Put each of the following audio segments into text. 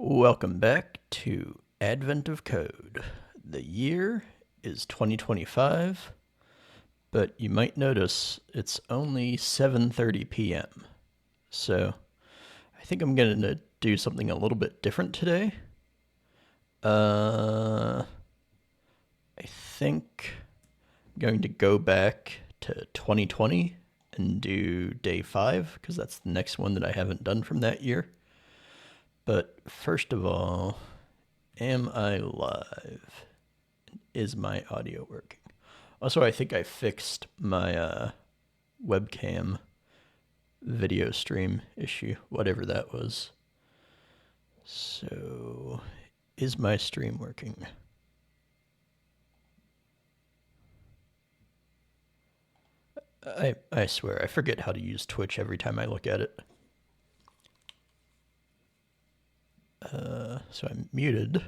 Welcome back to Advent of Code. The year is 2025, but you might notice it's only 7:30 p.m. So I think I'm going to do something a little bit different today. I think I'm going to go back to 2020 and do day 5 because that's the next one that I haven't done from that year. But first of all, am I live? Is my audio working? Also, I think I fixed my webcam video stream issue, whatever that was. So, is my stream working? I swear, I forget how to use Twitch every time I look at it. So I'm muted.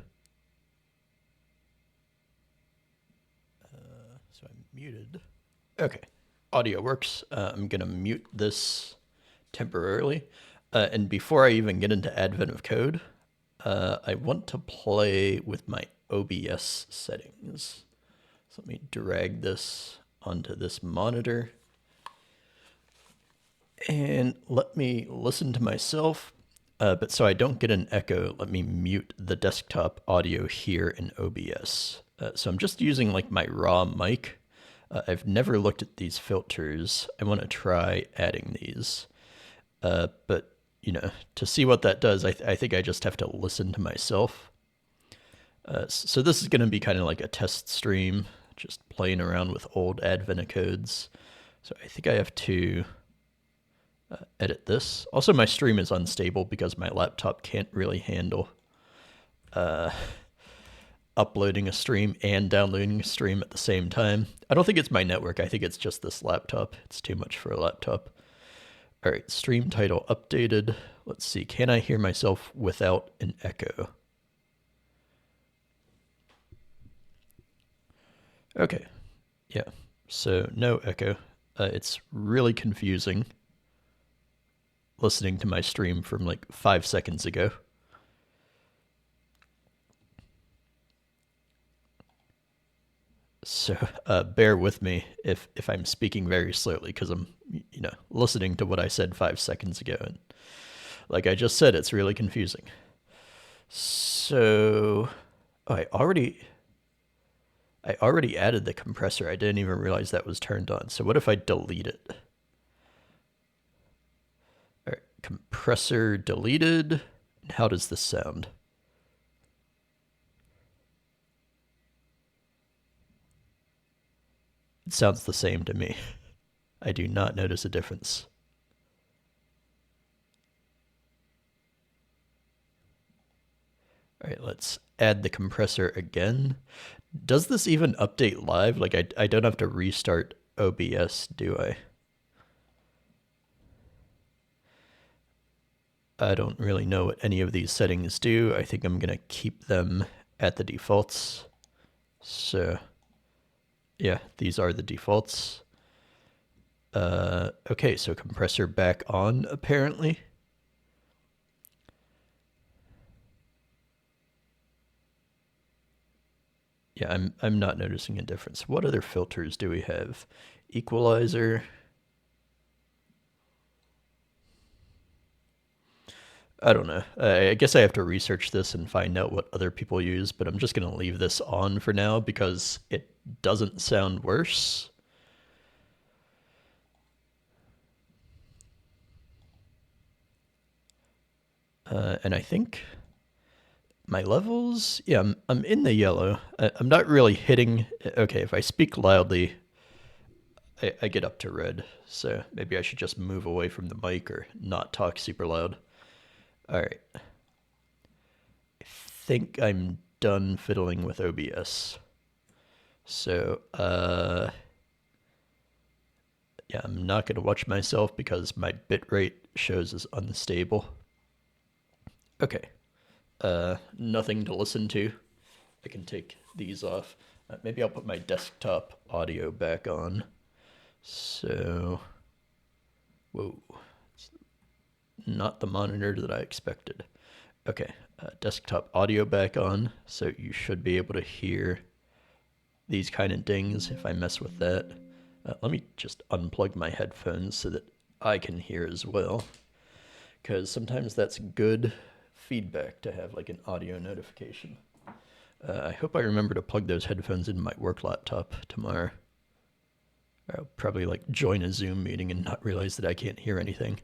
Okay, audio works. I'm gonna mute this temporarily. And before I even get into Advent of Code, I want to play with my OBS settings. So let me drag this onto this monitor. And let me listen to myself. But so I don't get an echo, let me mute the desktop audio here in OBS. So I'm just using like my raw mic. I've never looked at these filters. I want to try adding these. But, you know, to see what that does, I think I just have to listen to myself. So this is going to be kind of like a test stream, just playing around with old Advent codes. So I think I have to edit this. Also, my stream is unstable because my laptop can't really handle uploading a stream and downloading a stream at the same time. I don't think it's my network. I think it's just this laptop. It's too much for a laptop. All right, stream title updated. Let's see, can I hear myself without an echo? Okay, yeah, so no echo. It's really confusing listening to my stream from like 5 seconds ago. So bear with me if I'm speaking very slowly because I'm, you know, listening to what I said 5 seconds ago. And like I just said, it's really confusing. So I already added the compressor. I didn't even realize that was turned on. So what if I delete it? All right, compressor deleted. How does this sound? It sounds the same to me. I do not notice a difference. All right, let's add the compressor again. Does this even update live? Like I don't have to restart OBS, do I? I don't really know what any of these settings do. I think I'm gonna keep them at the defaults. So yeah, these are the defaults. Okay, so compressor back on apparently. Yeah, I'm not noticing a difference. What other filters do we have? Equalizer. I don't know. I guess I have to research this and find out what other people use, but I'm just going to leave this on for now because it doesn't sound worse. And I think my levels, yeah, I'm in the yellow. I'm not really hitting. Okay, if I speak loudly, I get up to red. So maybe I should just move away from the mic or not talk super loud. All right. I think I'm done fiddling with OBS. So, yeah, I'm not going to watch myself because my bitrate shows as unstable. Okay. Nothing to listen to. I can take these off. Maybe I'll put my desktop audio back on. So, whoa. It's not the monitor that I expected. Okay, desktop audio back on, so you should be able to hear these kind of dings if I mess with that. Let me just unplug my headphones so that I can hear as well, because sometimes that's good feedback to have like an audio notification. I hope I remember to plug those headphones in my work laptop tomorrow. I'll probably like join a Zoom meeting and not realize that I can't hear anything.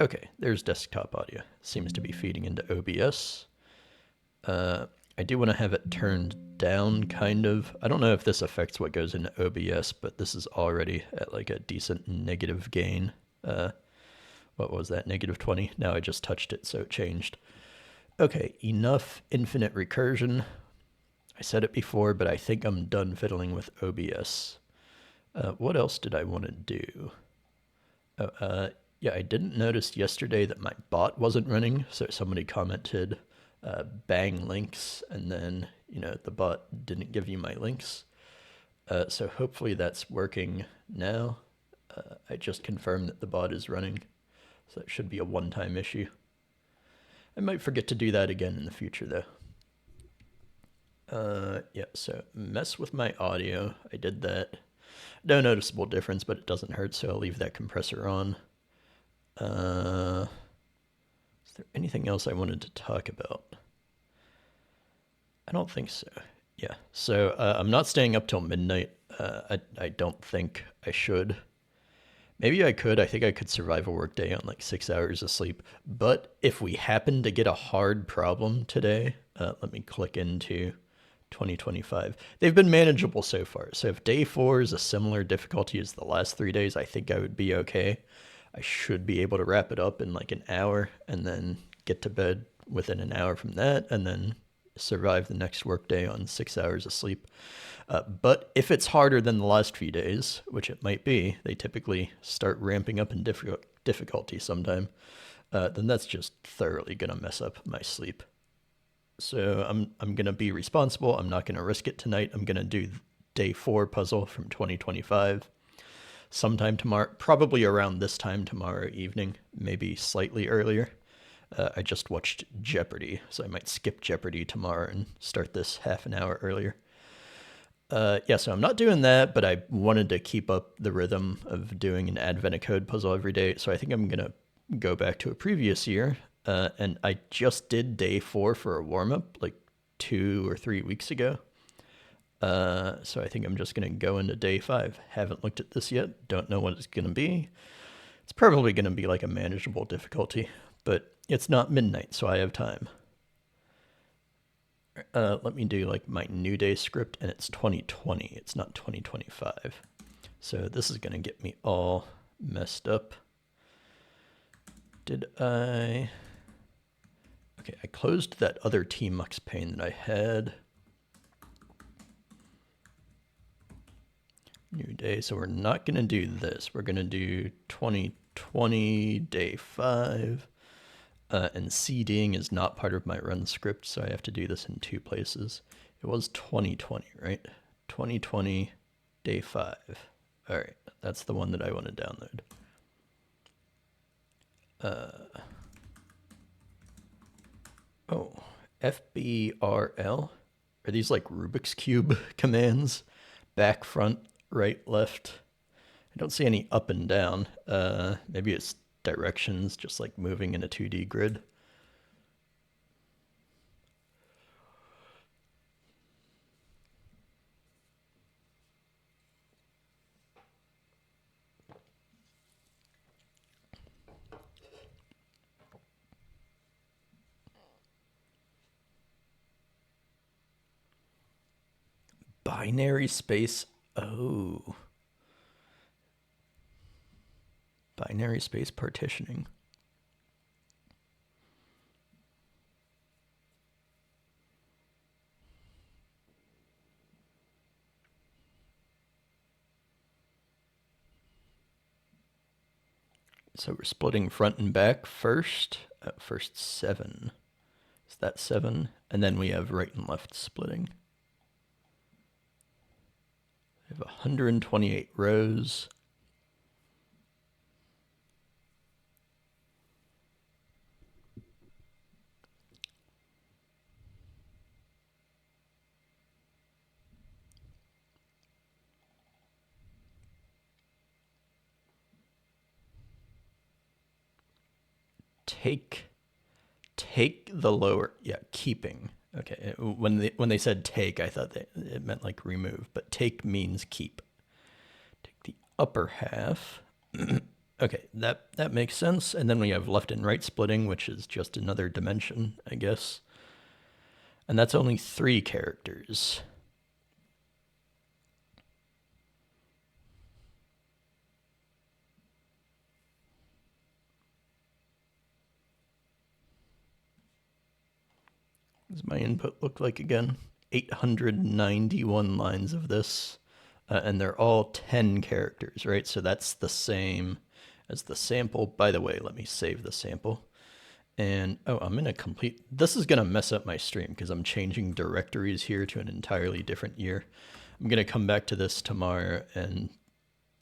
Okay, there's desktop audio. Seems to be feeding into OBS. I do want to have it turned down, kind of. I don't know if this affects what goes into OBS, but this is already at like a decent negative gain. What was that, negative 20? Now I just touched it, so it changed. Okay, enough infinite recursion. I said it before, but I think I'm done fiddling with OBS. What else did I want to do? Yeah, I didn't notice yesterday that my bot wasn't running, so somebody commented bang links, and then, the bot didn't give you my links. So hopefully that's working now. I just confirmed that the bot is running, so it should be a one-time issue. I might forget to do that again in the future, though. Yeah, so mess with my audio. I did that. No noticeable difference, but it doesn't hurt, so I'll leave that compressor on. Is there anything else I wanted to talk about? I don't think so. Yeah, so I'm not staying up till midnight. I don't think I should. Maybe I could. I think I could survive a workday on like 6 hours of sleep. But if we happen to get a hard problem today, let me click into 2025. They've been manageable so far. So if day 4 is a similar difficulty as the last 3 days, I think I would be okay. I should be able to wrap it up in like an hour and then get to bed within an hour from that, and then survive the next workday on 6 hours of sleep. But if it's harder than the last few days, which it might be, they typically start ramping up in difficulty sometime, then that's just thoroughly going to mess up my sleep. So I'm going to be responsible. I'm not going to risk it tonight. I'm going to do day 4 puzzle from 2025 sometime tomorrow, probably around this time tomorrow evening, maybe slightly earlier. I just watched Jeopardy, so I might skip Jeopardy tomorrow and start this half an hour earlier. Yeah, so I'm not doing that, but I wanted to keep up the rhythm of doing an Advent of Code puzzle every day, so I think I'm going to go back to a previous year. And I just did day 4 for a warm-up like 2 or 3 weeks ago. So I think I'm just going to go into day 5. Haven't looked at this yet. Don't know what it's going to be. It's probably going to be like a manageable difficulty, but it's not midnight, so I have time. Let me do like my new day script, and it's 2020. It's not 2025. So this is going to get me all messed up. Did I... Okay, I closed that other tmux pane that I had. New day, so we're not going to do this. We're going to do 2020 day 5. And CDing is not part of my run script, so I have to do this in 2 places. It was 2020, right? 2020 day 5. All right, that's the one that I want to download. Oh, FBRL? Are these like Rubik's Cube commands? Back, front, right, left. I don't see any up and down. Maybe it's directions, just like moving in a 2D grid. Binary space. Oh. Binary space partitioning. So we're splitting front and back first. First 7. Is that 7? And then we have right and left splitting. We have 128 rows. take the lower, yeah, keeping. Okay, when they said take, I thought it meant like remove, but take means keep. Take the upper half. Okay, that makes sense. And then we have left and right splitting, which is just another dimension, I guess. And that's only 3 characters. What does my input look like again? 891 lines of this. And they're all 10 characters, right? So that's the same as the sample. By the way, let me save the sample. And, oh, I'm going to complete... This is going to mess up my stream because I'm changing directories here to an entirely different year. I'm going to come back to this tomorrow, and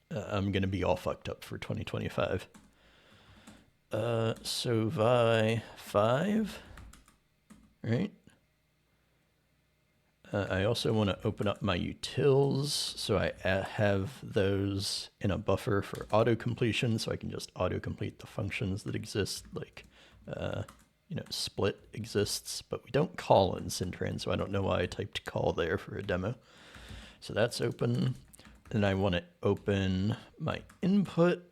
I'm going to be all fucked up for 2025. So Vi 5, right? I also want to open up my utils, so I have those in a buffer for auto-completion, so I can just auto-complete the functions that exist, like, split exists, but we don't call in Syntran, so I don't know why I typed call there for a demo. So that's open, and I want to open my input,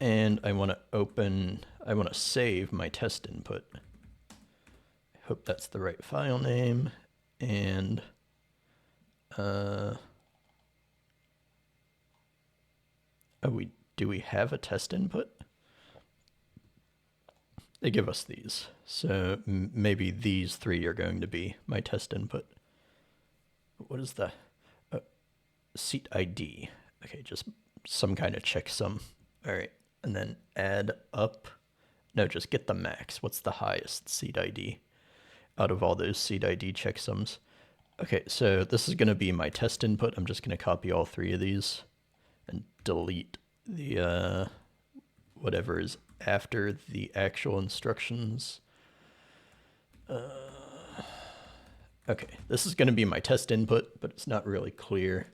and I want to save my test input. I hope that's the right file name. And do we have a test input? They give us these, so maybe these 3 are going to be my test input. What is the seat ID? Okay, just some kind of checksum. All right, and then add up. No, just get the max. What's the highest seat ID out of all those seat ID checksums? Okay, so this is going to be my test input. I'm just going to copy all 3 of these and delete the whatever is after the actual instructions. Okay, this is going to be my test input, but it's not really clear.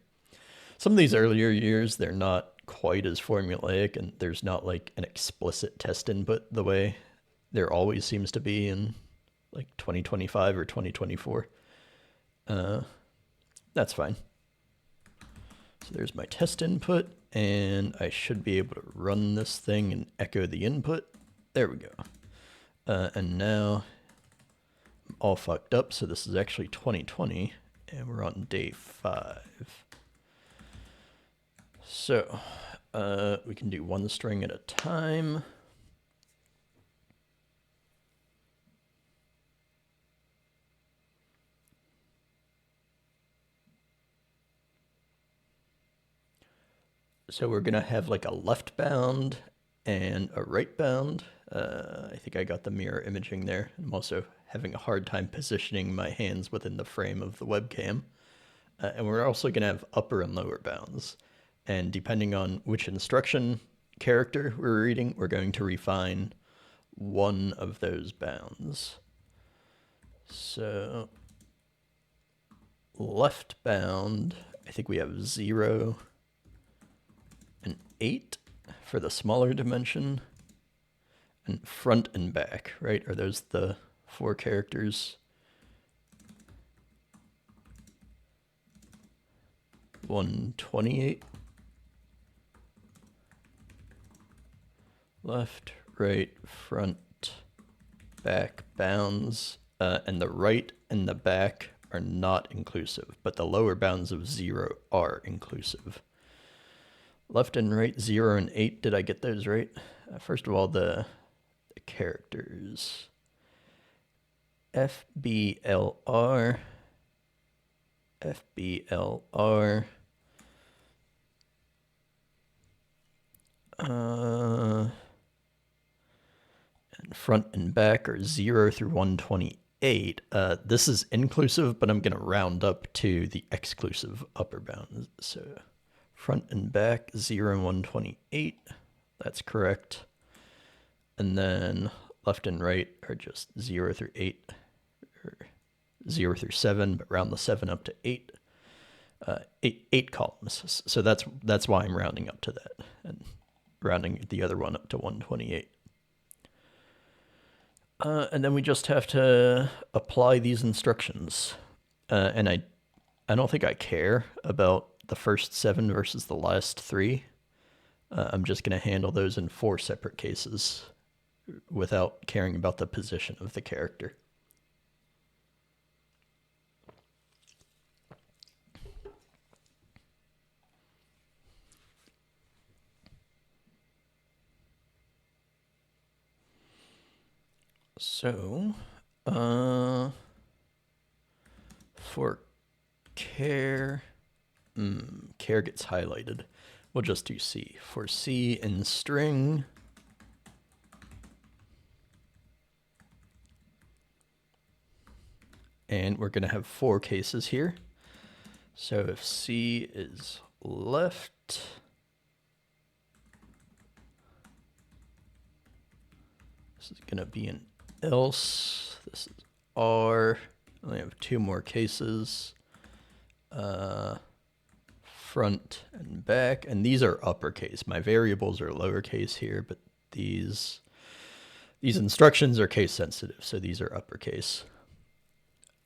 Some of these earlier years, they're not quite as formulaic, and there's not like an explicit test input the way there always seems to be in like 2025 or 2024. That's fine. So there's my test input, and I should be able to run this thing and echo the input. There we go. And now I'm all fucked up, so this is actually 2020, and we're on day 5. So we can do 1 string at a time. So we're going to have like a left bound and a right bound. I think I got the mirror imaging there. I'm also having a hard time positioning my hands within the frame of the webcam. And we're also going to have upper and lower bounds. And depending on which instruction character we're reading, we're going to refine one of those bounds. So left bound, I think we have 0 and 8 for the smaller dimension, and front and back, right? Are those the 4 characters? 128. Left, right, front, back bounds, and the right and the back are not inclusive, but the lower bounds of 0 are inclusive. Left and right, 0 and 8. Did I get those right? First of all, the characters. FBLR. FBLR. And front and back are 0 through 128. This is inclusive, but I'm going to round up to the exclusive upper bounds. So front and back, 0 and 128. That's correct. And then left and right are just 0 through 8, or 0 through 7, but round the 7 up to 8. 8 columns. So that's why I'm rounding up to that, and rounding the other one up to 128. And then we just have to apply these instructions. And I don't think I care about the first 7 versus the last 3. I'm just going to handle those in 4 separate cases without caring about the position of the character. So, for care, care gets highlighted. We'll just do C. For C in string, and we're going to have 4 cases here. So if C is left, this is going to be an else. This is R. I only have 2 more cases. Front and back, and these are uppercase. My variables are lowercase here, but these instructions are case sensitive, so these are uppercase.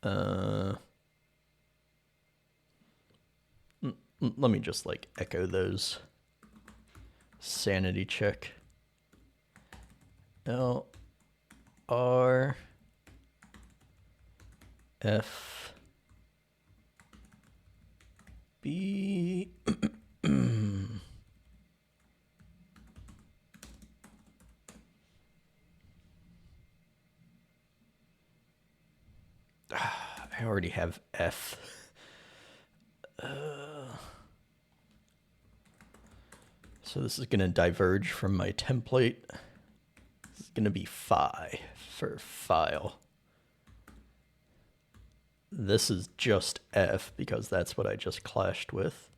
Let me just like echo those. Sanity check. L R F B I already have F. So this is going to diverge from my template. This is going to be phi for file. This is just F because that's what I just clashed with.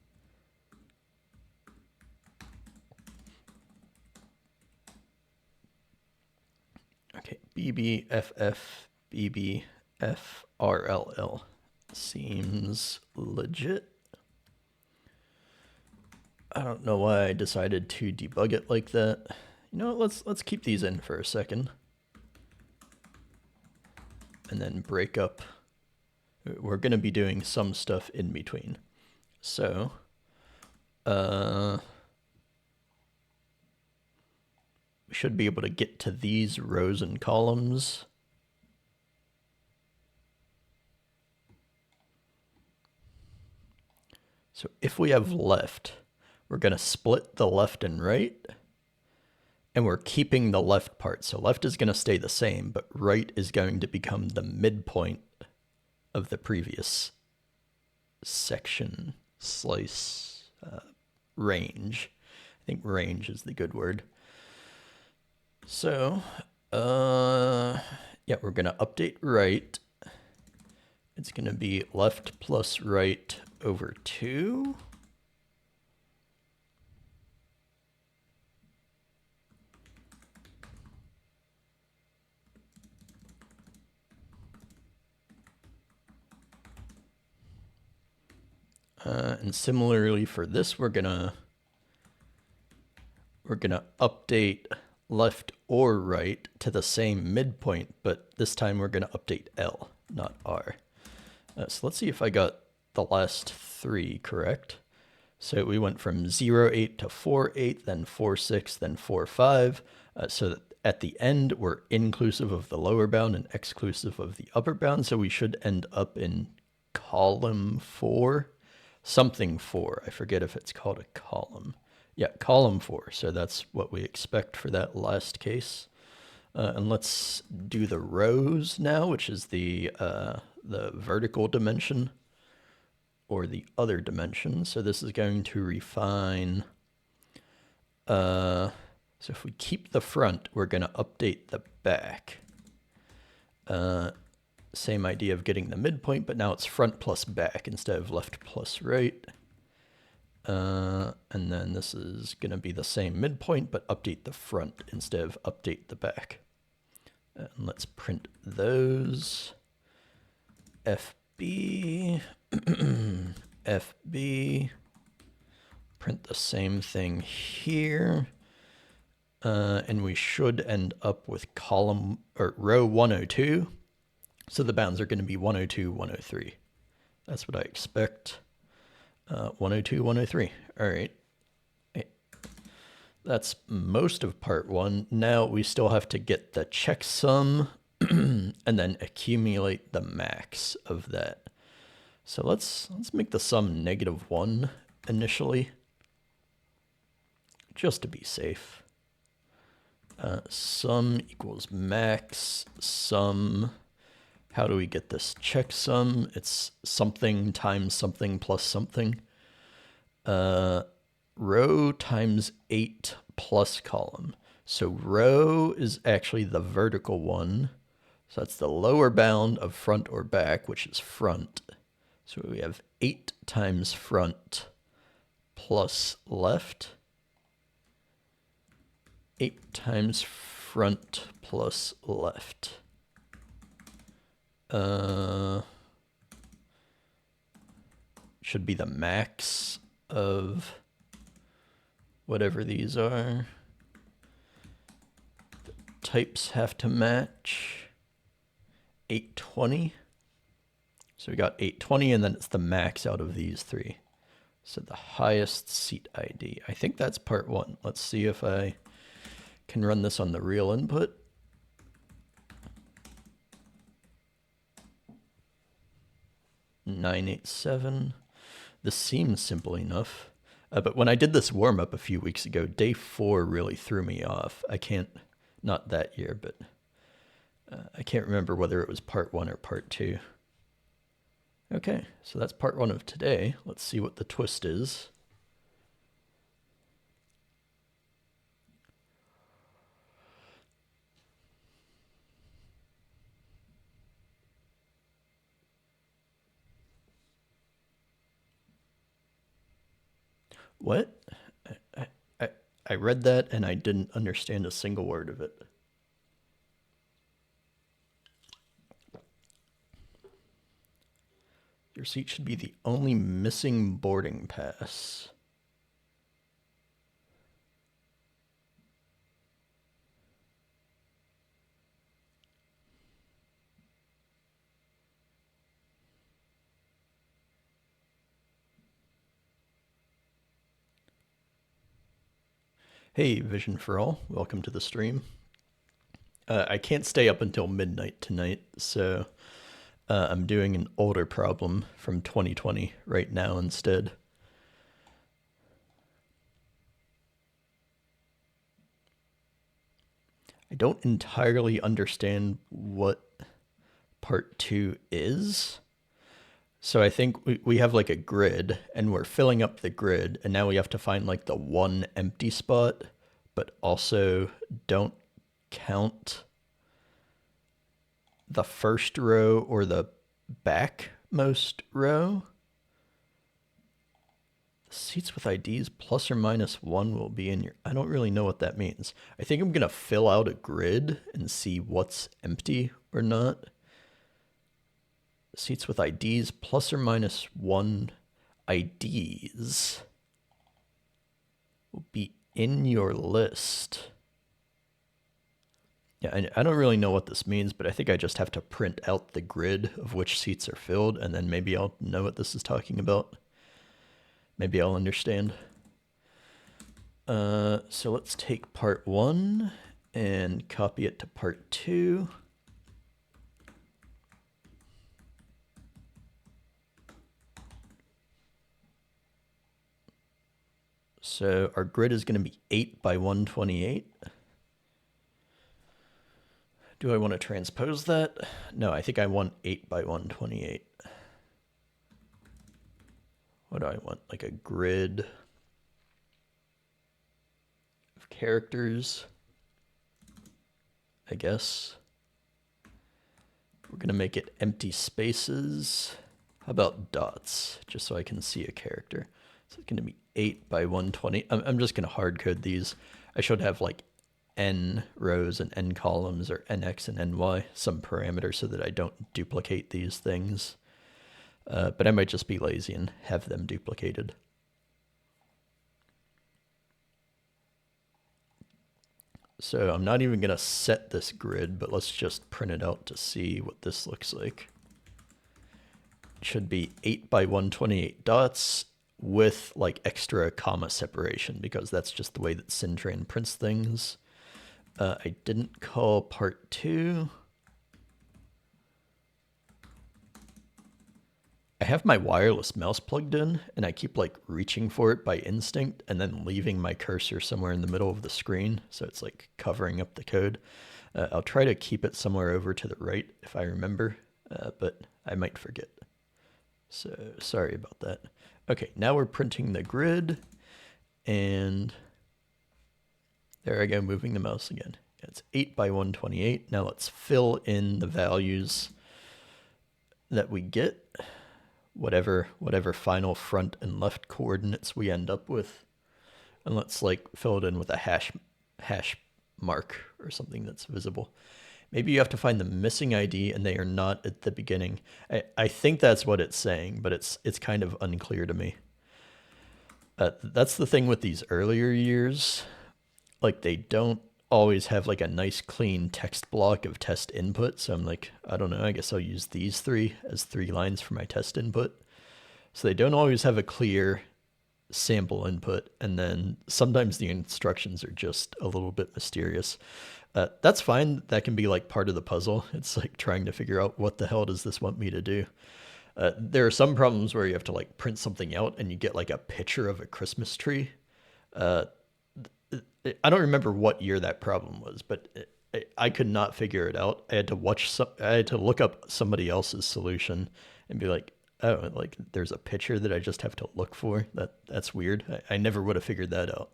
Okay, BBFF, BBFRLL seems legit. I don't know why I decided to debug it like that. You know what, let's keep these in for a second. And then break up. We're going to be doing some stuff in between. So, we should be able to get to these rows and columns. So if we have left, we're going to split the left and right, and we're keeping the left part. So left is going to stay the same, but right is going to become the midpoint of the previous section, slice, range. I think range is the good word. So, yeah, we're going to update right. It's going to be left plus right over 2. And similarly for this, we're gonna update left or right to the same midpoint, but this time we're gonna update L, not R. So let's see if I got the last 3 correct. So we went from 0, 8 to 4, 8, then 4, 6, then 4, 5. So that at the end, we're inclusive of the lower bound and exclusive of the upper bound. So we should end up in column 4. Something 4. I forget if it's called a column. Yeah, column 4. So that's what we expect for that last case. And let's do the rows now, which is the vertical dimension or the other dimension. So this is going to refine. So if we keep the front, we're going to update the back. Same idea of getting the midpoint, but now it's front plus back instead of left plus right. And then this is going to be the same midpoint, but update the front instead of update the back. And let's print those. FB, FB, print the same thing here. And we should end up with column or row 102. So the bounds are going to be 102, 103. That's what I expect. 102, 103. All right. That's most of part one. Now we still have to get the checksum and then accumulate the max of that. So let's make the sum -1 initially, just to be safe. Sum equals max sum. How do we get this checksum? It's something times something plus something. Row times 8 plus column. So row is actually the vertical one. So that's the lower bound of front or back, which is front. So we have 8 times front plus left. 8 times front plus left. Should be the max of whatever these are. The types have to match. 820. So we got 820, and then it's the max out of these three. So the highest seat ID. I think that's part one. Let's see if I can run this on the real input. $987. This seems simple enough. But when I did this warm-up a few weeks ago, day 4 really threw me off. I can't, not that year, but I can't remember whether it was part 1 or part 2. Okay, so that's part 1 of today. Let's see what the twist is. What? I read that and I didn't understand a single word of it. Your seat should be the only missing boarding pass. Hey, Vision for All, welcome to the stream. I can't stay up until midnight tonight, so I'm doing an older problem from 2020 right now instead. I don't entirely understand what part 2 is. So I think we have like a grid and we're filling up the grid, and now we have to find like the one empty spot, but also don't count the first row or the backmost row. Seats with IDs plus or minus 1 will be in your... I don't really know what that means. I think I'm going to fill out a grid and see what's empty or not. Seats with IDs plus or minus 1 IDs will be in your list. Yeah, I don't really know what this means, but I think I just have to print out the grid of which seats are filled, and then maybe I'll know what this is talking about. Maybe I'll understand. So let's take part 1 and copy it to part 2. So our grid is going to be 8 by 128. Do I want to transpose that? No, I think I want 8 by 128. What do I want? Like a grid of characters, I guess. We're going to make it empty spaces. How about dots, just so I can see a character? So it's going to be 8 by 120. I'm just going to hard code these. I should have like n rows and n columns, or nx and ny, some parameter, so that I don't duplicate these things. But I might just be lazy and have them duplicated. So I'm not even going to set this grid, but let's just print it out to see what this looks like. It should be 8 by 128 dots with like extra comma separation, because that's just the way that Syntran prints things. I didn't call part 2. I have my wireless mouse plugged in, and I keep like reaching for it by instinct and then leaving my cursor somewhere in the middle of the screen, so it's like covering up the code. I'll try to keep it somewhere over to the right if I remember, but I might forget. So sorry about that. Okay, now we're printing the grid, and there I go, moving the mouse again. It's 8 by 128. Now let's fill in the values that we get. Whatever final front and left coordinates we end up with. And let's like fill it in with a hash mark or something that's visible. Maybe you have to find the missing ID and they are not at the beginning. I think that's what it's saying, but it's kind of unclear to me. That's the thing with these earlier years. Like they don't always have like a nice clean text block of test input. So I'm like, I don't know, I guess I'll use these 3 as 3 lines for my test input. So they don't always have a clear sample input, and then sometimes the instructions are just a little bit mysterious. That's fine. That can be like part of the puzzle. It's like trying to figure out what the hell does this want me to do. There are some problems where you have to like print something out and you get like a picture of a Christmas tree. I don't remember what year that problem was, but I could not figure it out. I had to look up somebody else's solution and be like, oh, like there's a picture that I just have to look for. That's weird. I never would have figured that out.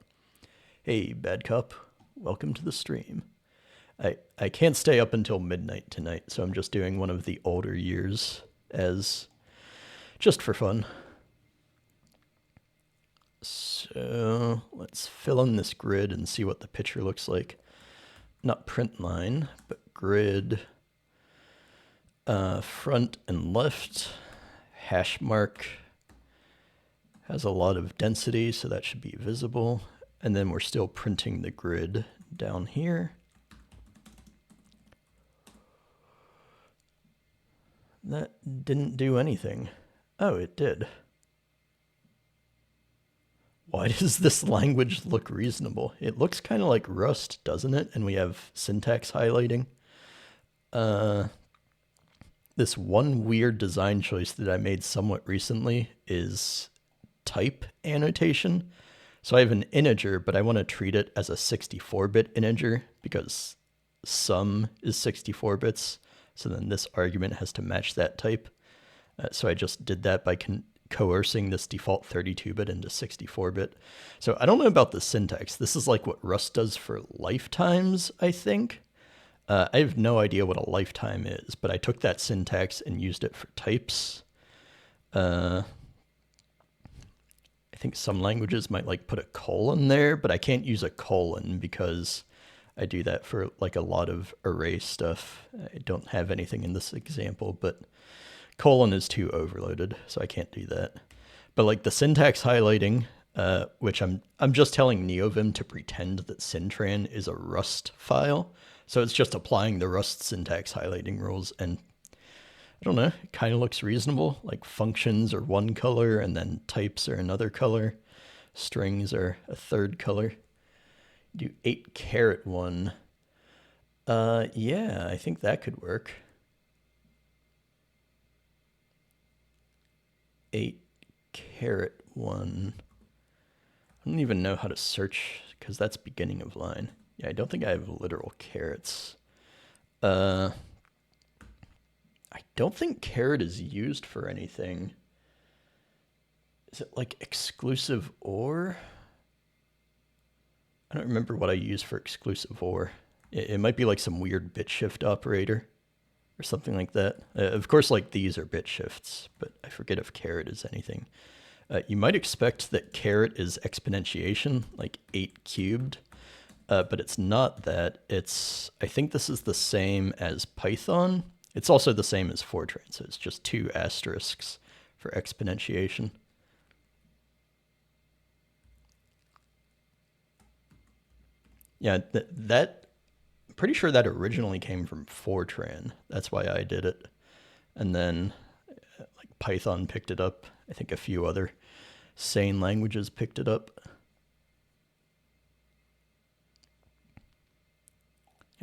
Hey, Bad Cup, welcome to the stream. I can't stay up until midnight tonight, so I'm just doing one of the older years as just for fun. So let's fill in this grid and see what the picture looks like. Not print line, but grid, front and left, hash mark, has a lot of density, so that should be visible. And then we're still printing the grid down here. That didn't do anything. Oh, it did. Why does this language look reasonable? It looks kind of like Rust, doesn't it? And we have syntax highlighting. This one weird design choice that I made somewhat recently is type annotation. So I have an integer, but I want to treat it as a 64-bit integer because sum is 64 bits. So then this argument has to match that type. So I just did that by coercing this default 32-bit into 64-bit. So I don't know about the syntax. This is like what Rust does for lifetimes, I think. I have no idea what a lifetime is, but I took that syntax and used it for types. I think some languages might like put a colon there, but I can't use a colon because I do that for like a lot of array stuff. I don't have anything in this example, but colon is too overloaded, so I can't do that. But like the syntax highlighting, which I'm just telling NeoVim to pretend that Syntran is a Rust file. So it's just applying the Rust syntax highlighting rules, and I don't know, it kind of looks reasonable. Like functions are one color, and then types are another color. Strings are a third color. Do 8-1. Yeah, I think that could work. 8-1. I don't even know how to search because that's beginning of line. Yeah, I don't think I have literal carets. I don't think caret is used for anything. Is it like exclusive OR? I don't remember what I use for exclusive OR. It might be like some weird bit shift operator or something like that. Of course, like these are bit shifts, but I forget if caret is anything. You might expect that caret is exponentiation, like 8 cubed. But it's not that. I think this is the same as Python. It's also the same as Fortran, so it's just 2 asterisks for exponentiation. Yeah, that pretty sure that originally came from Fortran. That's why I did it. And then like Python picked it up. I think a few other sane languages picked it up.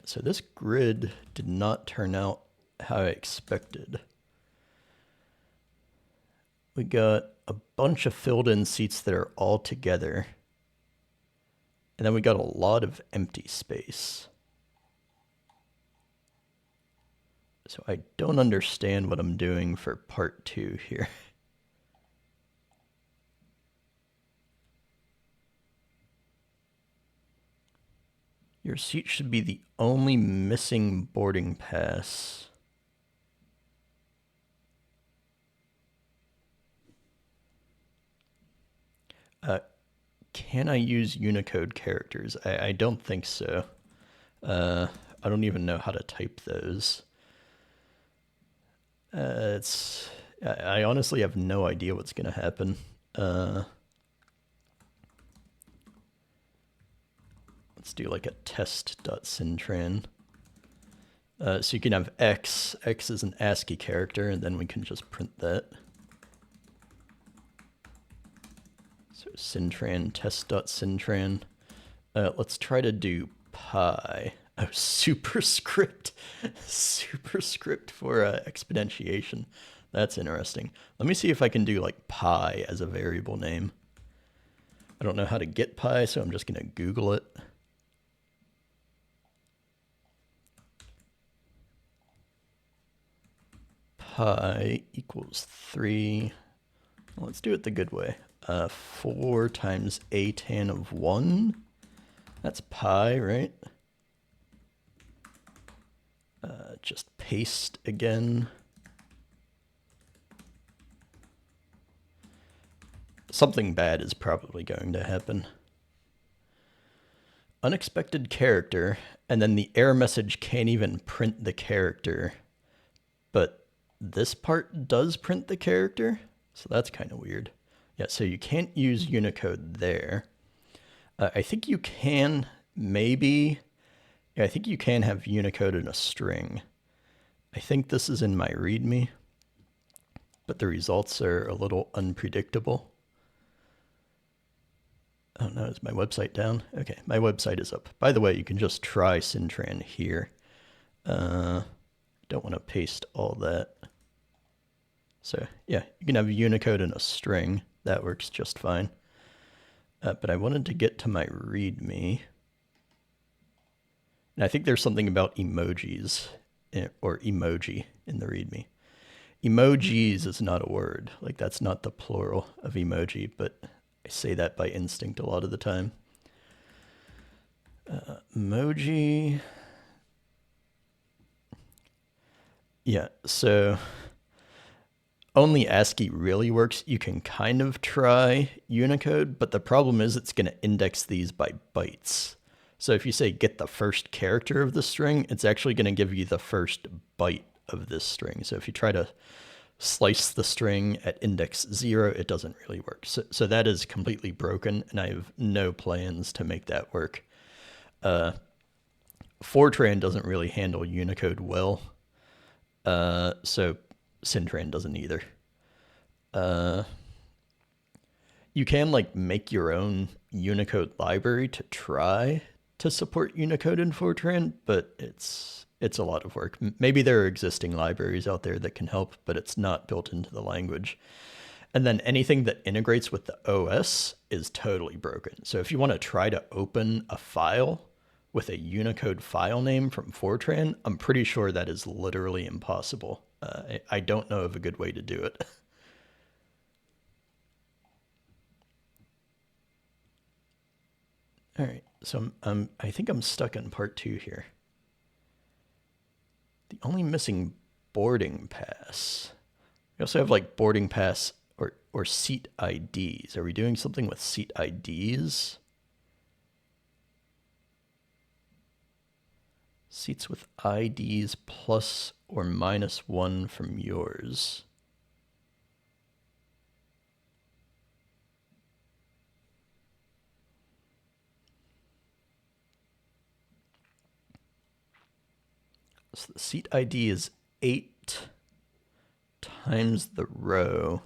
So this grid did not turn out how I expected. We got a bunch of filled in seats that are all together. And then we got a lot of empty space. So I don't understand what I'm doing for part 2 here. Your seat should be the only missing boarding pass. Can I use Unicode characters? I don't think so. I don't even know how to type those. I honestly have no idea what's going to happen. Let's do like a test.syntran. So you can have X. X is an ASCII character, and then we can just print that. So syntran, test.syntran. Let's try to do pi. Oh, superscript. Superscript for exponentiation. That's interesting. Let me see if I can do like pi as a variable name. I don't know how to get pi, so I'm just going to Google it. Pi equals 3. Well, let's do it the good way. 4 times a tan of 1. That's pi, right? Just paste again. Something bad is probably going to happen. Unexpected character, and then the error message can't even print the character. But this part does print the character, so that's kind of weird. Yeah, so you can't use Unicode there. I think you can maybe... Yeah, I think you can have Unicode in a string. I think this is in my README, but the results are a little unpredictable. Oh no, is my website down? Okay, my website is up. By the way, you can just try Syntran here. Don't want to paste all that. So yeah, you can have Unicode in a string. That works just fine. But I wanted to get to my README. And I think there's something about emojis, or emoji in the README. Emojis is not a word. Like, that's not the plural of emoji, but I say that by instinct a lot of the time. Emoji. Yeah, so only ASCII really works. You can kind of try Unicode, but the problem is it's going to index these by bytes. So if you say get the first character of the string, it's actually going to give you the first byte of this string. So if you try to slice the string at index 0, it doesn't really work. So that is completely broken, and I have no plans to make that work. Fortran doesn't really handle Unicode well, so Syntran doesn't either. You can like make your own Unicode library to try to support Unicode in Fortran, but it's a lot of work. Maybe there are existing libraries out there that can help, but it's not built into the language. And then anything that integrates with the OS is totally broken. So if you want to try to open a file with a Unicode file name from Fortran, I'm pretty sure that is literally impossible. I don't know of a good way to do it. All right, so I think I'm stuck in part 2 here. The only missing boarding pass. We also have like boarding pass or seat IDs. Are we doing something with seat IDs? Seats with IDs plus or minus 1 from yours. So the seat ID is 8 times the row.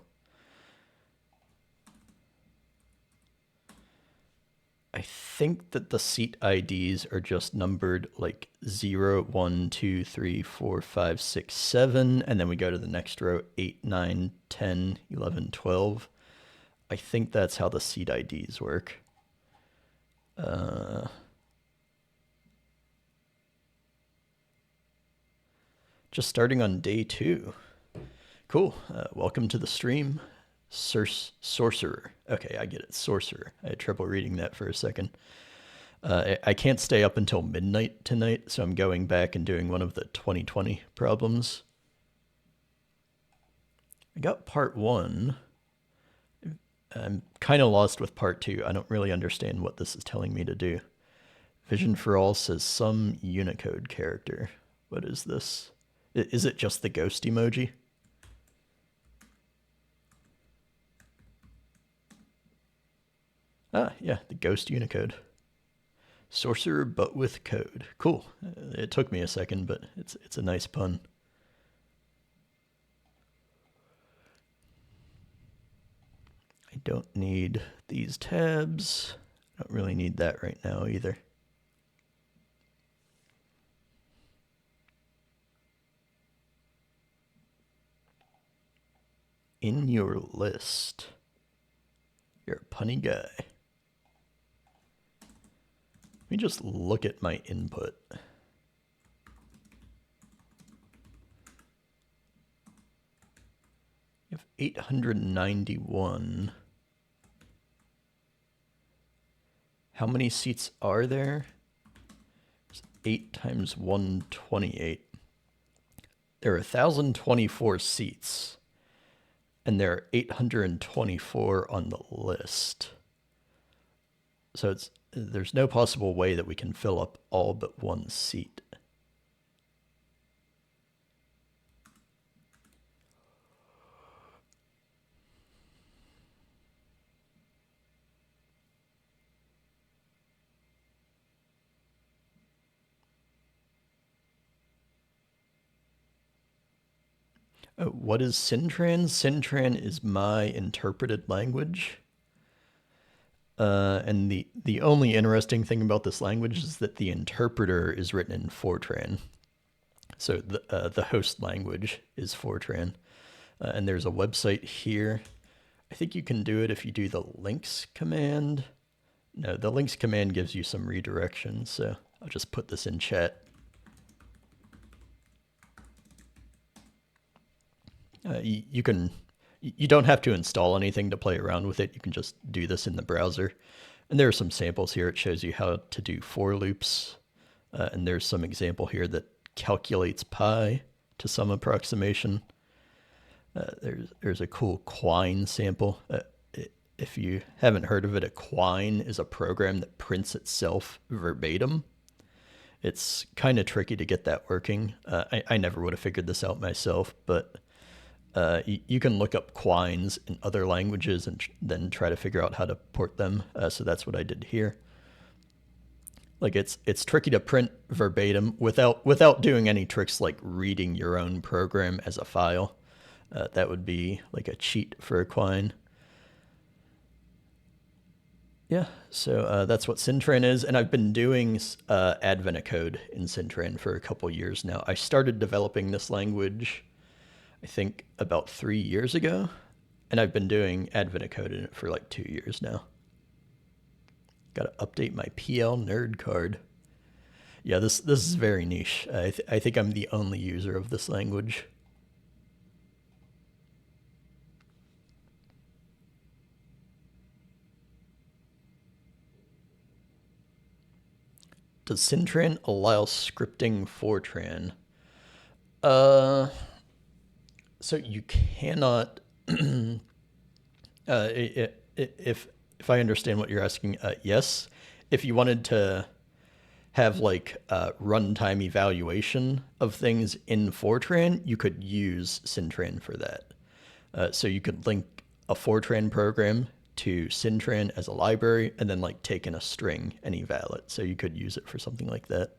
I think that the seat IDs are just numbered like 0, 1, 2, 3, 4, 5, 6, 7, and then we go to the next row, 8, 9, 10, 11, 12. I think that's how the seat IDs work. Just starting on day 2. Cool. Welcome to the stream. Sorcerer. Okay, I get it. Sorcerer. I had trouble reading that for a second. I can't stay up until midnight tonight, so I'm going back and doing one of the 2020 problems. I got part 1. I'm kind of lost with part 2. I don't really understand what this is telling me to do. Vision for All says some Unicode character. What is this? Is it just the ghost emoji? Ah, yeah, the ghost Unicode. Sorcerer, but with code. Cool. It took me a second, but it's a nice pun. I don't need these tabs. I don't really need that right now either. In your list. You're a punny guy. Let me just look at my input. You have 891. How many seats are there? It's 8 times 128. There are 1,024 seats, and there are 824 on the list. So there's no possible way that we can fill up all but one seat. Oh, what is Syntran? Syntran is my interpreted language. And the only interesting thing about this language is that the interpreter is written in Fortran. So the host language is Fortran. And there's a website here. I think you can do it if you do the links command. No, the links command gives you some redirection, so I'll just put this in chat. You don't have to install anything to play around with it. You can just do this in the browser. And there are some samples here. It shows you how to do for loops. And there's some example here that calculates pi to some approximation. There's a cool Quine sample. If you haven't heard of it, a Quine is a program that prints itself verbatim. It's kind of tricky to get that working. I never would have figured this out myself, but you can look up Quines in other languages and then try to figure out how to port them. So that's what I did here. Like it's tricky to print verbatim without doing any tricks like reading your own program as a file. That would be like a cheat for a Quine. Yeah, so that's what Syntran is, and I've been doing Advent code in Syntran for a couple years now. I started developing this language, I think, about 3 years ago, and I've been doing Advent code in it for like 2 years now. Got to update my PL nerd card. Yeah, this is very niche. I think I'm the only user of this language. Does Syntran allow scripting Fortran? So you cannot. If I understand what you're asking, yes. If you wanted to have like runtime evaluation of things in Fortran, you could use Syntran for that. So you could link a Fortran program to Syntran as a library and then like take in a string and eval it. So you could use it for something like that.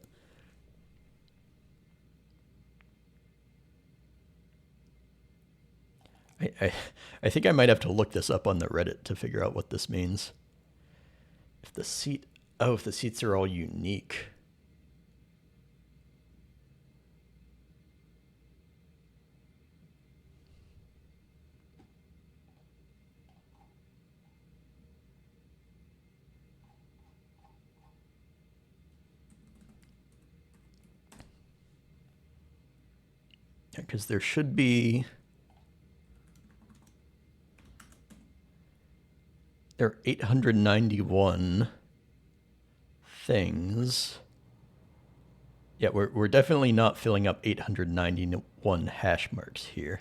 I think I might have to look this up on the Reddit to figure out what this means. If the seat, oh, if the seats are all unique. Because there should be, there are 891 things. Yeah, we're definitely not filling up 891 hash marks here.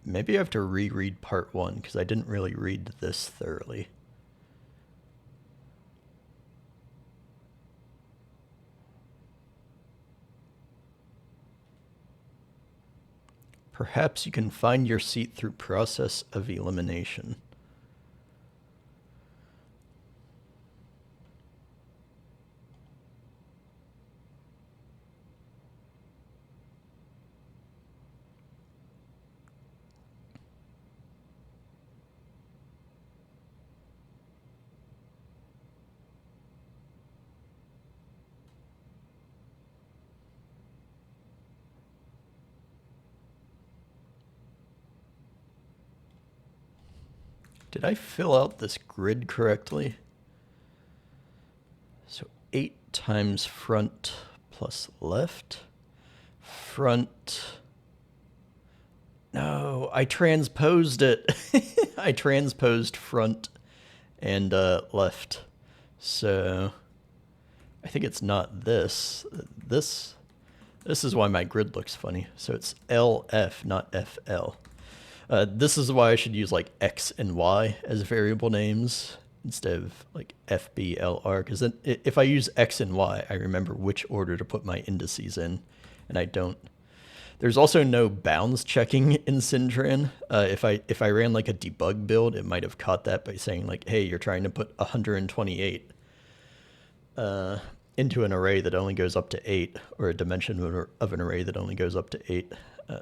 Maybe I have to reread part 1 because I didn't really read this thoroughly. Perhaps you can find your seat through process of elimination. Did I fill out this grid correctly? So 8 times front plus left. Front. No, I transposed it. I transposed front and left. So I think it's not this. This is why my grid looks funny. So it's LF, not FL. This is why I should use like X and Y as variable names instead of like FBLR, because then if I use X and Y, I remember which order to put my indices in, and I don't. There's also no bounds checking in Syntran. If I ran like a debug build, it might have caught that by saying like, hey, you're trying to put 128 into an array that only goes up to 8, or a dimension of an array that only goes up to 8.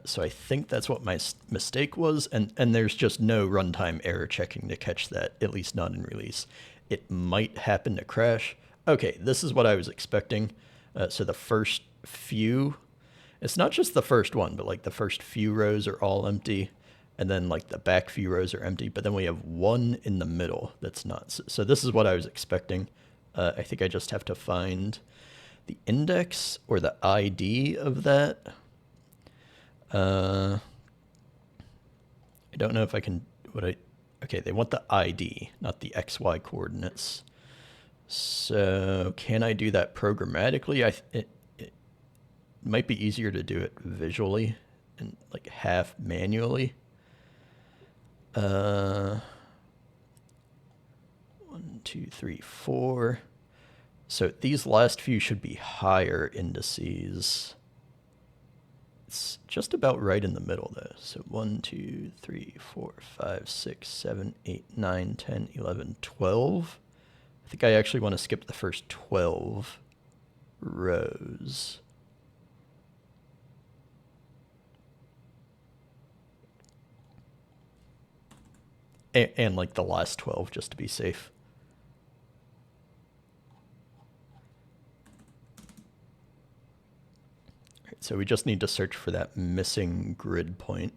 So I think that's what my mistake was, and there's just no runtime error checking to catch that, at least not in release. It might happen to crash. Okay, this is what I was expecting. So the first few, it's not just the first one, but like the first few rows are all empty, and then like the back few rows are empty, but then we have one in the middle that's not. So this is what I was expecting. I think I just have to find the index or the ID of that. I don't know if I can, okay, they want the ID, not the XY coordinates. So can I do that programmatically? It might be easier to do it visually and like half manually. 1, 2, 3, 4. So these last few should be higher indices. It's just about right in the middle though. So 1, 2, 3, 4, 5, 6, 7, 8, 9, 10, 11, 12. I think I actually want to skip the first 12 rows. And like the last 12 just to be safe. So we just need to search for that missing grid point.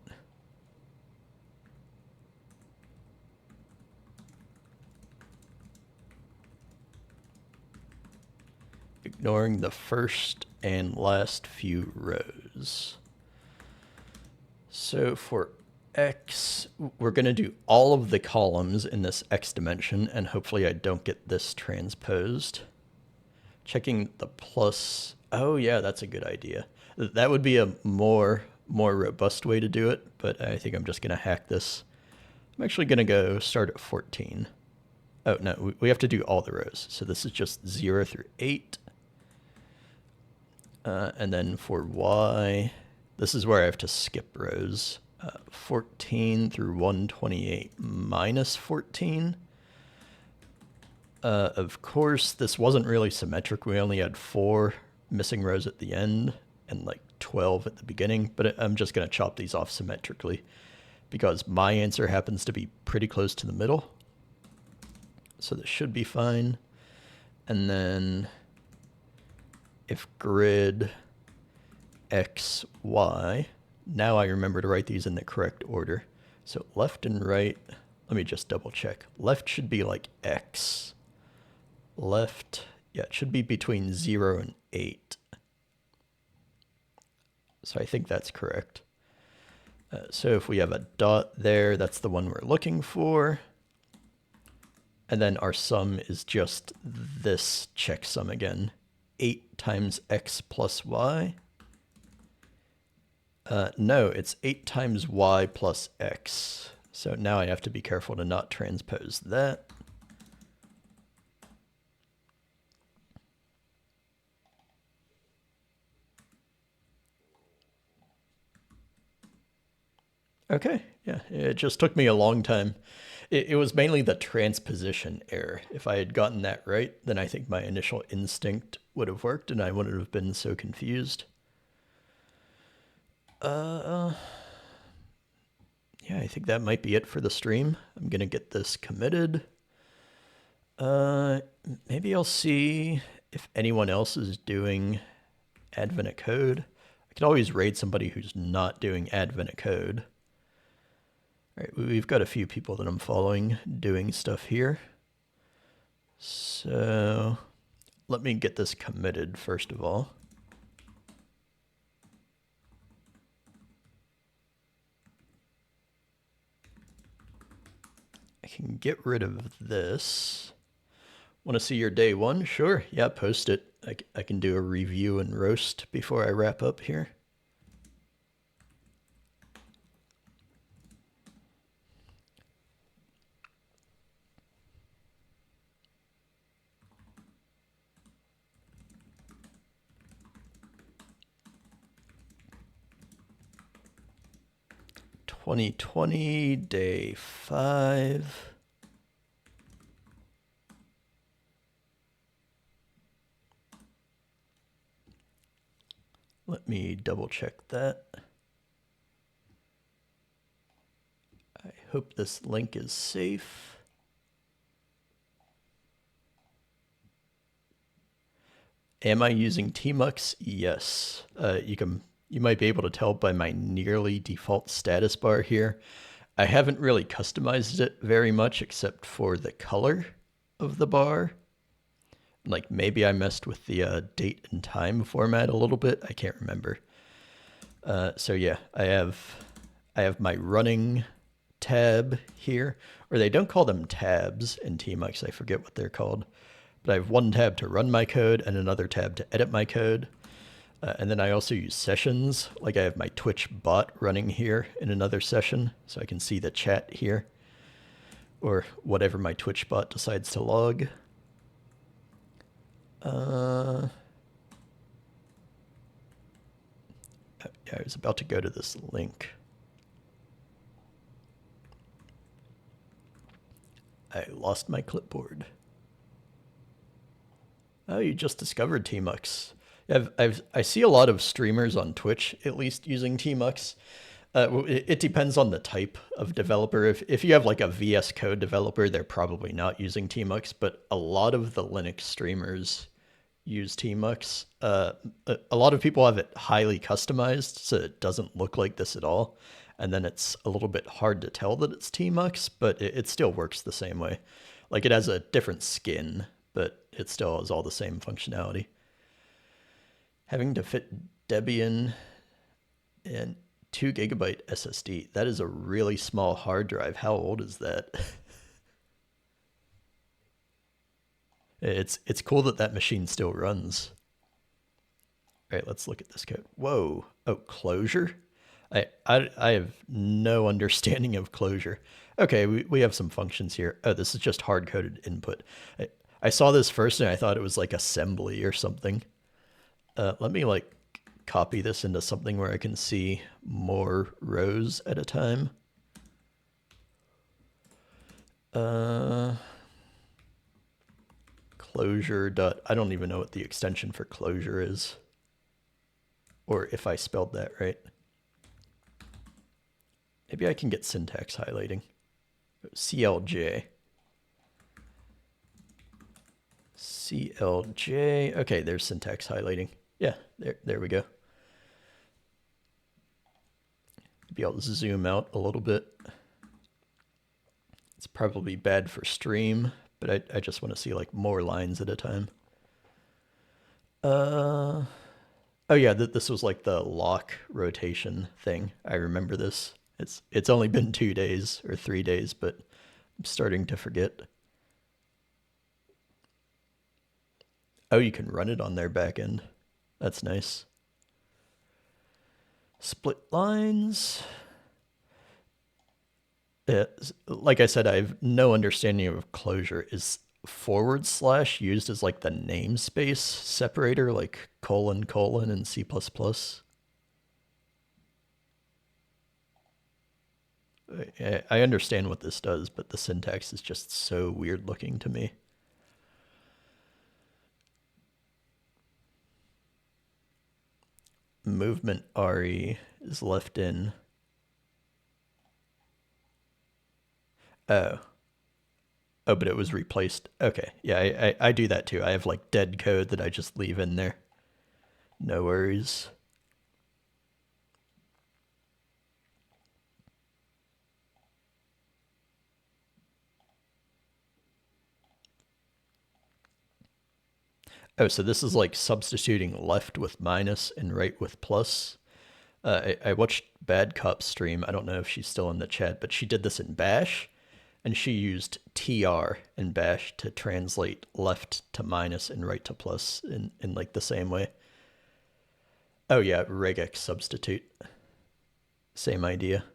Ignoring the first and last few rows. So for X, we're going to do all of the columns in this X dimension, and hopefully I don't get this transposed. Checking the plus. Oh yeah, that's a good idea. That would be a more robust way to do it, but I think I'm just going to hack this. I'm actually going to go start at 14. Oh, no, we have to do all the rows. So this is just 0 through 8. And then for Y, this is where I have to skip rows. 14 through 128 minus 14. Of course, this wasn't really symmetric. We only had 4 missing rows at the end and like 12 at the beginning, but I'm just going to chop these off symmetrically because my answer happens to be pretty close to the middle. So this should be fine. And then if grid X, Y, now I remember to write these in the correct order. So left and right, let me just double check. Left should be like X. Left, yeah, it should be between 0 and 8. So I think that's correct. So if we have a dot there, that's the one we're looking for. And then our sum is just this checksum again. 8 times x plus y. No, it's 8 times y plus x. So now I have to be careful to not transpose that. Okay, yeah, it just took me a long time. It was mainly the transposition error. If I had gotten that right, then I think my initial instinct would have worked and I wouldn't have been so confused. Yeah, I think that might be it for the stream. I'm gonna get this committed. Maybe I'll see if anyone else is doing Advent code. I could always raid somebody who's not doing Advent code. All right, we've got a few people that I'm following doing stuff here. So let me get this committed first of all. I can get rid of this. Want to see your day one? Sure, yeah, post it. I can do a review and roast before I wrap up here. (2020) day 5. Let me double check that. I hope this link is safe. Am I using Tmux? Yes. You might be able to tell by my nearly default status bar here. I haven't really customized it very much except for the color of the bar. Like maybe I messed with the date and time format a little bit. I can't remember. So yeah, I have my running tab here, or they don't call them tabs in Tmux. I forget what they're called. But I have one tab to run my code and another tab to edit my code. And then I also use sessions. Like I have my Twitch bot running here in another session, so I can see the chat here, or whatever my Twitch bot decides to log. Yeah, I was about to go to this link. I lost my clipboard. Oh, you just discovered Tmux. I see a lot of streamers on Twitch, at least, using Tmux. It depends on the type of developer. If you have like a VS Code developer, they're probably not using Tmux, but a lot of the Linux streamers use Tmux. A lot of people have it highly customized, so it doesn't look like this at all. And then it's a little bit hard to tell that it's Tmux, but it still works the same way. Like it has a different skin, but it still has all the same functionality. Having to fit Debian and 2 GB SSD. That is a really small hard drive. How old is that? It's cool that that machine still runs. All right, let's look at this code. Whoa. Oh, closure? I have no understanding of closure. Okay, we have some functions here. Oh, this is just hard-coded input. I saw this first and I thought it was like assembly or something. Let me like copy this into something where I can see more rows at a time. Closure dot, I don't even know what the extension for closure is, or if I spelled that right. Maybe I can get syntax highlighting. CLJ. CLJ. Okay, there's syntax highlighting. Yeah, there we go. Maybe I'll zoom out a little bit. It's probably bad for stream, but I just want to see like more lines at a time. Oh yeah, this was like the lock rotation thing. I remember this. It's only been 2 days or 3 days, but I'm starting to forget. Oh, you can run it on their backend. That's nice. Split lines. Like I said, I have no understanding of closure. Is / used as like the namespace separator, like : in C++? I understand what this does, but the syntax is just so weird looking to me. Movement RE is left in. Oh, but it was replaced. Okay, yeah, I do that too. I have like dead code that I just leave in there. No worries. Oh, so this is like substituting left with minus and right with plus. I watched Bad Cop's stream. I don't know if she's still in the chat, but she did this in Bash, and she used tr in Bash to translate left to minus and right to plus in like the same way. Oh yeah, regex substitute. Same idea.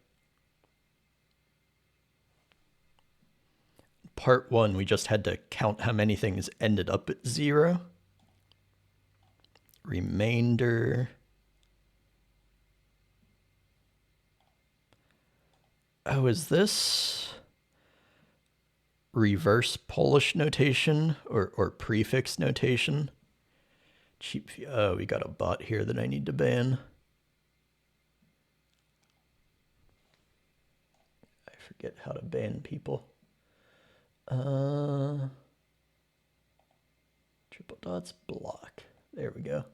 Part 1, we just had to count how many things ended up at 0. Remainder. Oh, is this reverse Polish notation or prefix notation? Cheap. Oh, we got a bot here that I need to ban. I forget how to ban people. Triple dots block. There we go.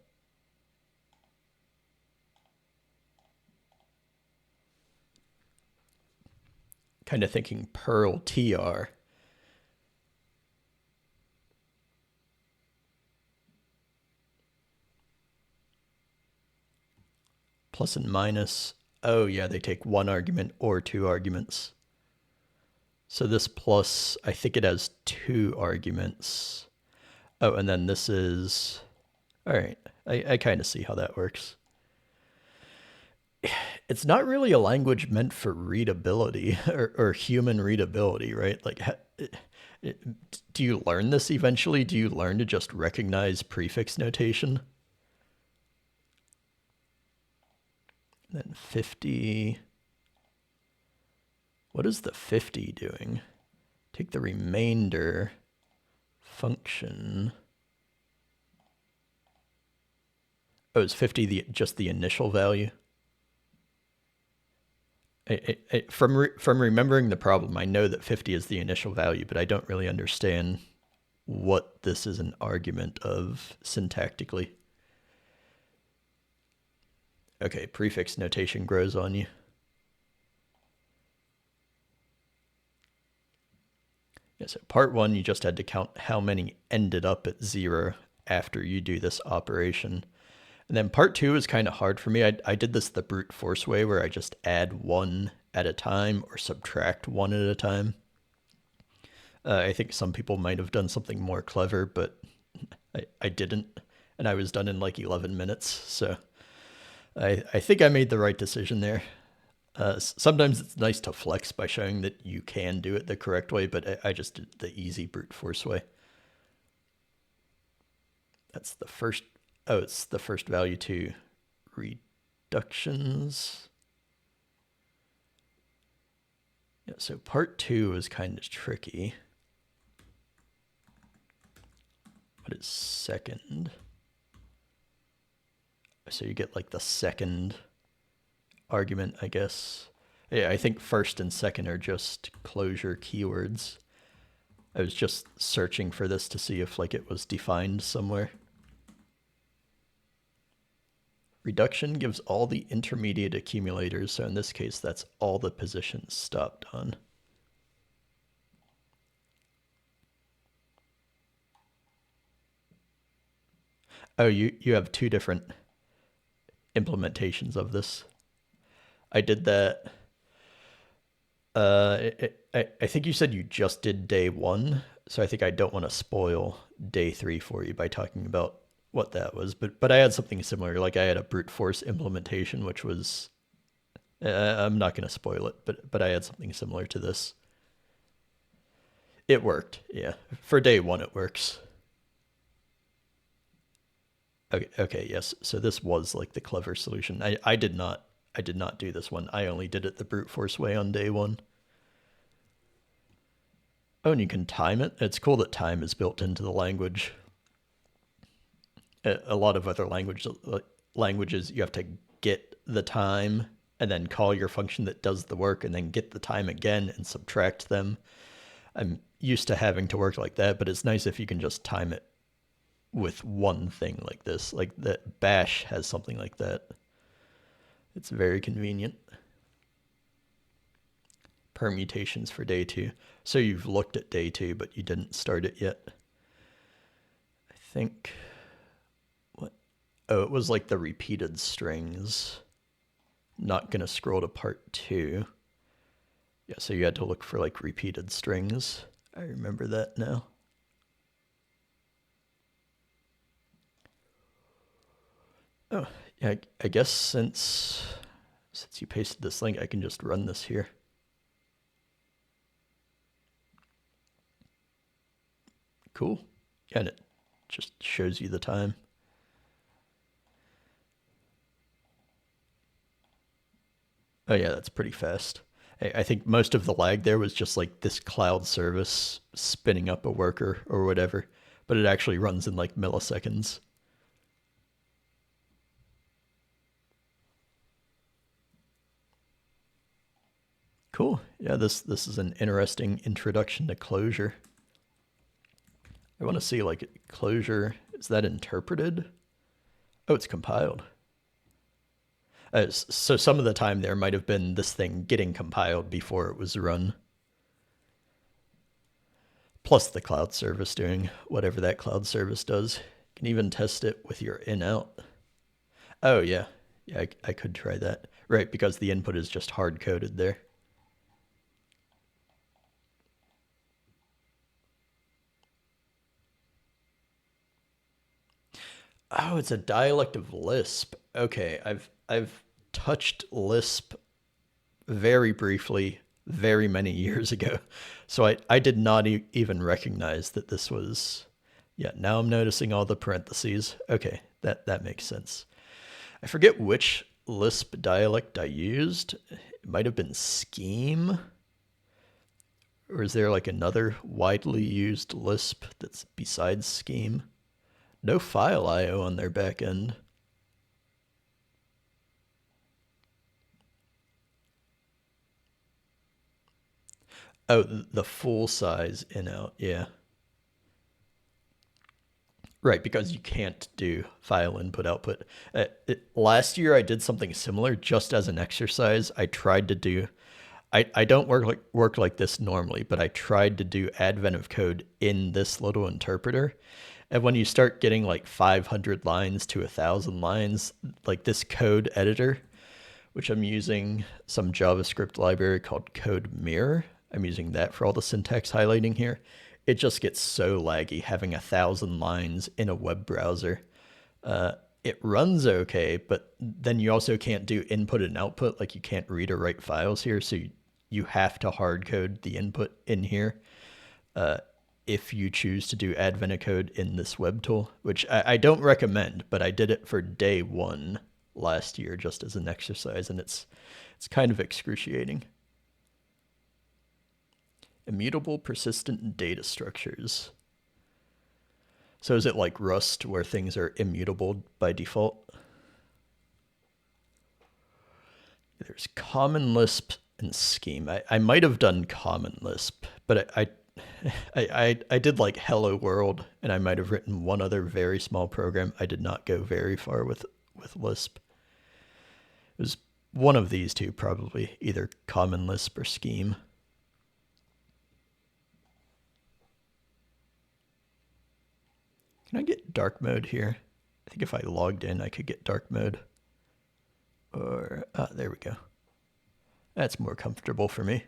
Kind of thinking Perl tr. Plus and minus. Oh yeah, they take 1 argument or 2 arguments. So this plus, I think it has 2 arguments. Oh, and then this is, all right. I kind of see how that works. It's not really a language meant for readability or human readability, right? Like, do you learn this eventually? Do you learn to just recognize prefix notation? And then 50. What is the 50 doing? Take the remainder function. Oh, is 50 just the initial value? From remembering the problem, I know that 50 is the initial value, but I don't really understand what this is an argument of syntactically. Okay, prefix notation grows on you. Yeah, so part 1, you just had to count how many ended up at 0 after you do this operation. And then part 2 is kind of hard for me. I did this the brute force way where I just add 1 at a time or subtract 1 at a time. I think some people might have done something more clever, but I didn't. And I was done in like 11 minutes. So I think I made the right decision there. Sometimes it's nice to flex by showing that you can do it the correct way, but I just did the easy brute force way. That's the first. Oh, it's the first value to reductions. Yeah, so part 2 is kind of tricky. What is second? So you get like the second argument, I guess. Yeah, I think first and second are just closure keywords. I was just searching for this to see if like it was defined somewhere. Reduction gives all the intermediate accumulators, so in this case that's all the positions stopped on. Oh, you have 2 different implementations of this. I did that. I think you said you just did day 1, so I think I don't want to spoil day 3 for you by talking about what that was. But I had something similar. Like I had a brute force implementation, which was I'm not going to spoil it, but I had something similar to this. It worked, yeah. For day 1, it works. Okay, yes. So this was like the clever solution. I did not do this one. I only did it the brute force way on day 1. Oh, and you can time it. It's cool that time is built into the language. A lot of other languages, you have to get the time and then call your function that does the work and then get the time again and subtract them. I'm used to having to work like that, but it's nice if you can just time it with one thing like this. Like that Bash has something like that. It's very convenient. Permutations for day 2. So you've looked at day 2, but you didn't start it yet. I think, what? Oh, it was like the repeated strings. Not gonna scroll to part 2. Yeah, so you had to look for like repeated strings. I remember that now. Oh, yeah, I guess since you pasted this link, I can just run this here. Cool. Yeah, and it just shows you the time. Oh yeah, that's pretty fast. I think most of the lag there was just like this cloud service spinning up a worker or whatever, but it actually runs in like milliseconds. Cool. Yeah, this is an interesting introduction to Clojure. I want to see like Clojure, is that interpreted? Oh, it's compiled. So some of the time there might have been this thing getting compiled before it was run. Plus the cloud service doing whatever that cloud service does. You can even test it with your in-out. Oh yeah, yeah, I could try that. Right, because the input is just hard-coded there. Oh, it's a dialect of Lisp. Okay, I've touched Lisp very briefly, very many years ago. So I did not even recognize that this was, yeah, now I'm noticing all the parentheses. Okay, that makes sense. I forget which Lisp dialect I used. It might have been Scheme. Or is there like another widely used Lisp that's besides Scheme? No file I/O on their back end. Oh, the full size in-out, yeah. Right, because you can't do file input output. Last year I did something similar just as an exercise. I tried to do, I don't work like this normally, but I tried to do advent of code in this little interpreter. And when you start getting like 500 lines to 1,000 lines, like this code editor, which I'm using some JavaScript library called Code Mirror. I'm using that for all the syntax highlighting here. It just gets so laggy having 1,000 lines in a web browser. It runs okay, but then you also can't do input and output. Like you can't read or write files here, so you have to hard code the input in here. If you choose to do advent of code in this web tool, which I don't recommend, but I did it for day 1. last year just as an exercise, and it's kind of excruciating. Immutable persistent data structures. So is it like Rust where things are immutable by default? There's Common Lisp and Scheme. I might have done Common Lisp, but I did like Hello World, and I might have written one other very small program. I did not go very far with Lisp. It was one of these two, probably, either Common Lisp or Scheme. Can I get dark mode here? I think if I logged in, I could get dark mode. Or, there we go. That's more comfortable for me.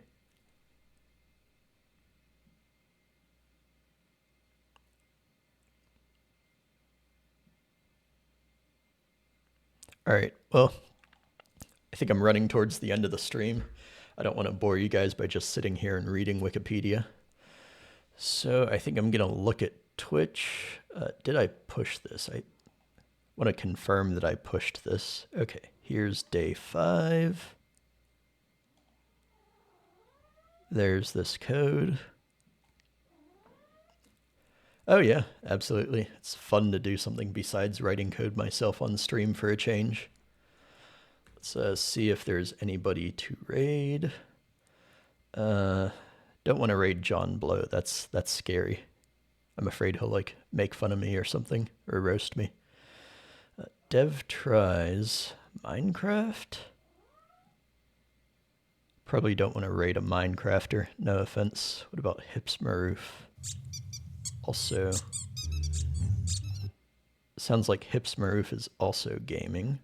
All right, well, I think I'm running towards the end of the stream. I don't want to bore you guys by just sitting here and reading Wikipedia. So I think I'm going to look at Twitch. Did I push this? I want to confirm that I pushed this. Okay, here's day 5. There's this code. Oh yeah, absolutely. It's fun to do something besides writing code myself on stream for a change. Let's see if there's anybody to raid. Don't want to raid John Blow. That's scary. I'm afraid he'll like make fun of me or something, or roast me. Dev tries Minecraft. Probably don't want to raid a Minecrafter, no offense. What about Hipsmaroof? Also, sounds like Hipsmaroof is also gaming.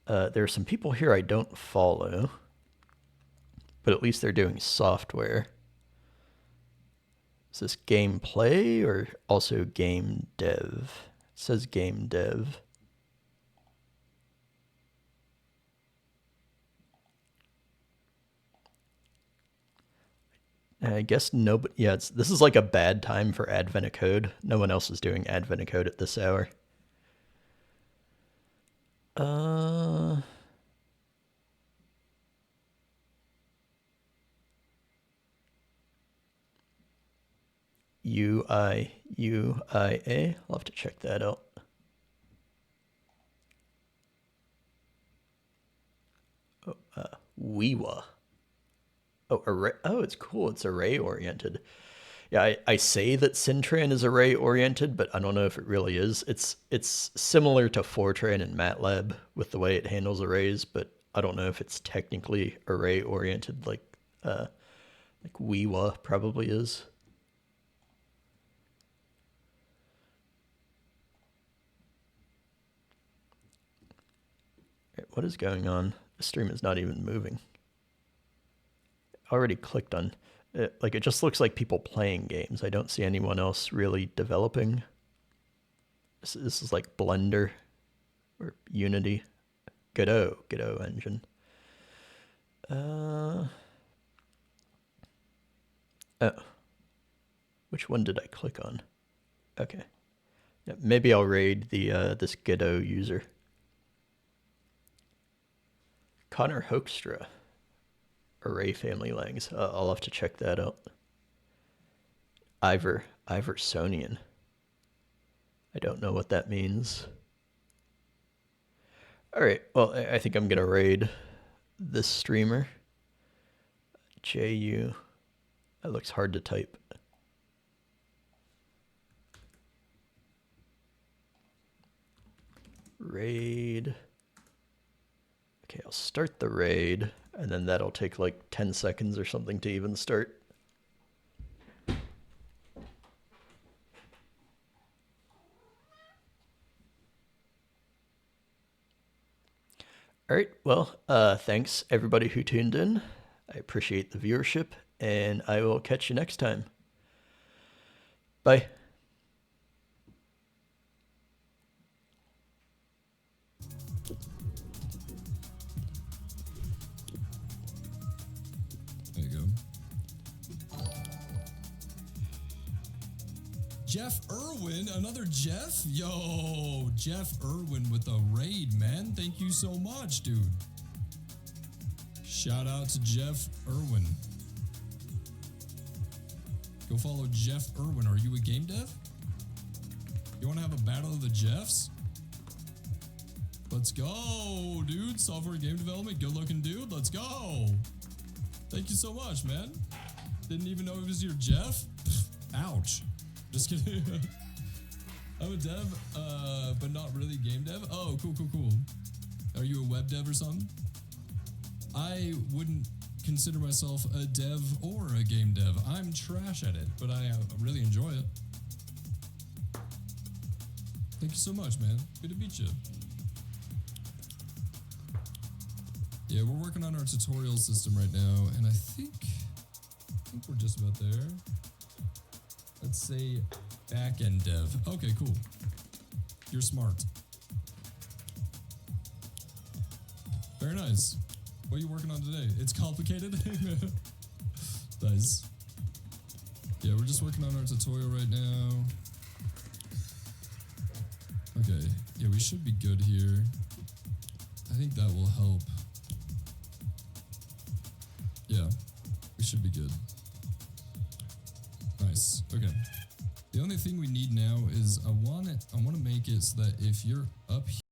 There are some people here I don't follow, but at least they're doing software. Is this gameplay or also game dev? It says game dev. I guess nobody. Yeah, this is like a bad time for Advent of Code. No one else is doing Advent of Code at this hour. UIA. I'll have to check that out. Oh, Weewa. Oh, array. Oh, it's cool. It's array oriented. Yeah, I say that Syntran is array oriented, but I don't know if it really is. It's similar to Fortran and MATLAB with the way it handles arrays, but I don't know if it's technically array oriented like Weewa probably is. What is going on? The stream is not even moving. I already clicked on it. Like, it just looks like people playing games. I don't see anyone else really developing. This is like Blender or Unity. Godot engine. Oh. Which one did I click on? Okay. Yeah, maybe I'll raid the this Godot user. Connor Hoekstra. Array family langs. I'll have to check that out. Iversonian. I don't know what that means. All right. Well, I think I'm gonna raid this streamer. JU. That looks hard to type. Raid. Okay, I'll start the raid, and then that'll take like 10 seconds or something to even start. All right, well, thanks everybody who tuned in. I appreciate the viewership, and I will catch you next time. Bye. There you go. Jeff Irwin, another Jeff? Yo, Jeff Irwin with a raid, man. Thank you so much, dude. Shout out to Jeff Irwin. Go follow Jeff Irwin. Are you a game dev? You want to have a battle of the Jeffs? Let's go, dude. Software game development. Good looking dude. Let's go. Thank you so much, man. Didn't even know it was your Jeff. Ouch. Just kidding. I'm a dev, but not really game dev. Oh, cool. Are you a web dev or something? I wouldn't consider myself a dev or a game dev. I'm trash at it, but I really enjoy it. Thank you so much, man. Good to meet you. Yeah, we're working on our tutorial system right now, and I think we're just about there. Let's say back-end dev. Okay, cool. You're smart. Very nice. What are you working on today? It's complicated? Nice. Yeah, we're just working on our tutorial right now. Okay, yeah, we should be good here. I think that will help. Yeah, we should be good. Nice. Okay. The only thing we need now is I want to make it so that if you're up here